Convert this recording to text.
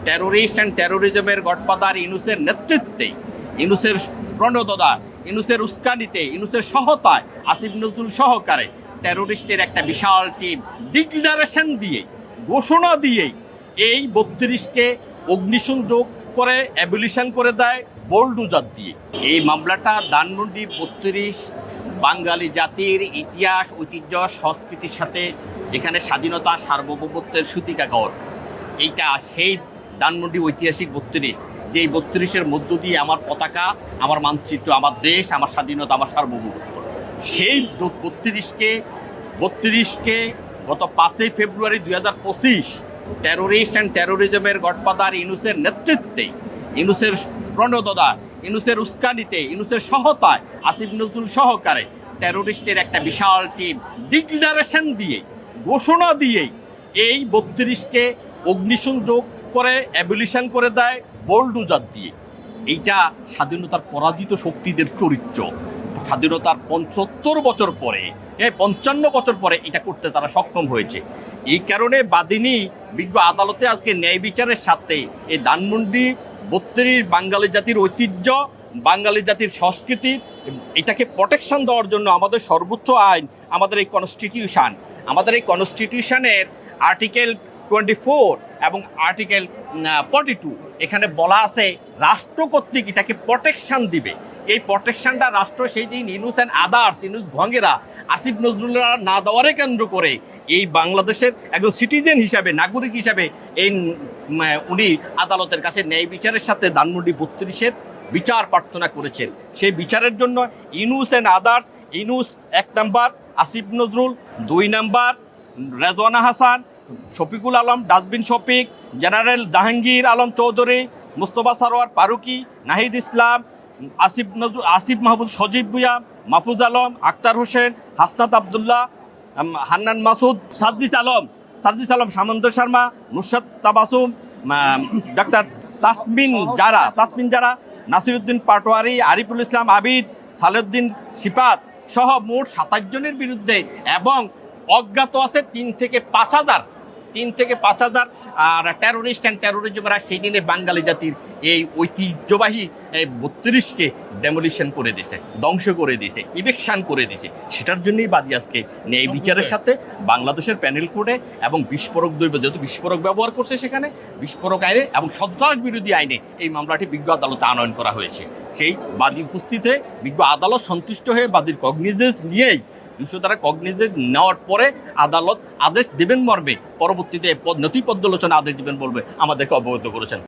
Terrorist and টেরোরিজমের godfather ইউনূসের নেতৃত্বে, ইউনূসের প্রণোদনায়, ইউনূসের উস্কানিতে, ইউনূসের সহায়তায়, আসিফ নজরুল সহকারে টেরোরিস্টের একটা বিশাল টিম ডিক্লারেশন দিয়ে, ঘোষণা দিয়ে এই 32কে অগ্নিসংযোগ করে অ্যাবলিশন করে দেয় বোল্ডুজার দিয়ে। এই মামলাটা ধানমন্ডি 32 বাঙালি জাতির ইতিহাস, ঐতিহ্য, সংস্কৃতির সাথে যেখানে স্বাধীনতা সার্বভৌমত্বের সূতিকাগর, এইটা সেই ধানমন্ডি ঐতিহাসিক 32, যেই 32-এর মধ্য দিয়ে আমার পতাকা, আমার মানচিত্র, আমার দেশ, আমার স্বাধীনতা, আমার সার্বভৌমত্ব, সেই 32কে গত 5 ফেব্রুয়ারি 2025 টেরোরিস্ট অ্যান্ড টেরোরিজমের গডফাদার ইউনূসের নেতৃত্বে, ইউনূসের প্রণোদনায়, ইউনূসের উস্কানিতে, ইউনূসের সহায়তায়, আসিফ নজরুল সহকারে টেরোরিস্টের একটা বিশাল টিম ডিক্লারেশন দিয়ে, ঘোষণা দিয়ে এই 32কে অগ্নিসংযোগ করে অ্যাবলিশন করে দেয় বোল্ডুজার দিয়ে। এইটা স্বাধীনতার পরাজিত শক্তিদের চরিত্র। স্বাধীনতার 75 বছর পরে, 55 বছর পরে এটা করতে তারা সক্ষম হয়েছে। এই কারণে বাদিনী বিজ্ঞ আদালতে আজকে ন্যায় বিচারের সাথে এই ধানমন্ডি 32 বাঙালি জাতির ঐতিহ্য, বাঙালি জাতির সংস্কৃতি, এটাকে প্রোটেকশন দেওয়ার জন্য আমাদের সর্বোচ্চ আইন, আমাদের এই কনস্টিটিউশনের আর্টিকেল 24 এবং আর্টিকেল 42 এখানে বলা আছে রাষ্ট্র কর্তৃক এটাকে প্রোটেকশন দিবে। এই প্রোটেকশনটা রাষ্ট্র সেই দিন ইউনূস অ্যান্ড আদার্স, ইউনূস ভঙ্গেরা, আসিফ নজরুলরা না দেওয়ারে কেন্দ্র করে এই বাংলাদেশের একজন সিটিজেন হিসাবে, নাগরিক হিসাবে এই উনি আদালতের কাছে ন্যায় বিচারের সাথে ধানমন্ডি 32-এর বিচার প্রার্থনা করেছেন। সেই বিচারের জন্য Yunus and others, Yunus 1 number, Asif Nazrul 2 number, Rezwana Hasan, Shafiqul Alam, dustbin Shafiq, general Jahangir Alam Chowdhury, Mustafa Sarwar Farooqui, Nahid Islam, Asif Mahmud, Sajib Bhuiyan, Mahfuz Alam, Akhtar Hossain, Hasnat Abdullah, Hannan Masud, Saddis Alam, Samanta Sharma, Nusrat Tabassum, ডাক্তার তাসমিন জারা, নাসিরউদ্দিন পাটোয়ারি, আরিফুল ইসলাম আবিদ, সালেউদ্দিন সিফাত সহ মোট 27 জনের বিরুদ্ধে, এবং অজ্ঞাত আছে 3 থেকে 5,000 আর টেরোরিস্ট অ্যান্ড টেরোরিজমরা সেই দিনে বাঙালি জাতির এই ঐতিহ্যবাহী 32কে ডেমোলিশন করে দিয়েছে, ধ্বংস করে দিয়েছে, ইভেকশন করে দিয়েছে। সেটার জন্যই বাদী আজকে ন্যায় বিচারের সাথে বাংলাদেশের প্যানেল কোর্টে এবং বিস্ফোরক দ্রব্য, যেহেতু বিস্ফোরক ব্যবহার করছে সেখানে বিস্ফোরক আইনে এবং সন্ত্রাস বিরোধী আইনে এই মামলাটি বিজ্ঞ আদালতে আনয়ন করা হয়েছে। সেই বাদী উপস্থিত হয়ে বিজ্ঞ আদালত সন্তুষ্ট হয়ে বাদীর কগনিজেন্স নিয়েই 200 ধারা কগনিজেন্স নেওয়ার পরে আদালত আদেশ দেবেন মর্মে পরবর্তীতে নথি পর্যালোচনা আদেশ দেবেন বলবে আমাদেরকে অবগত করেছেন।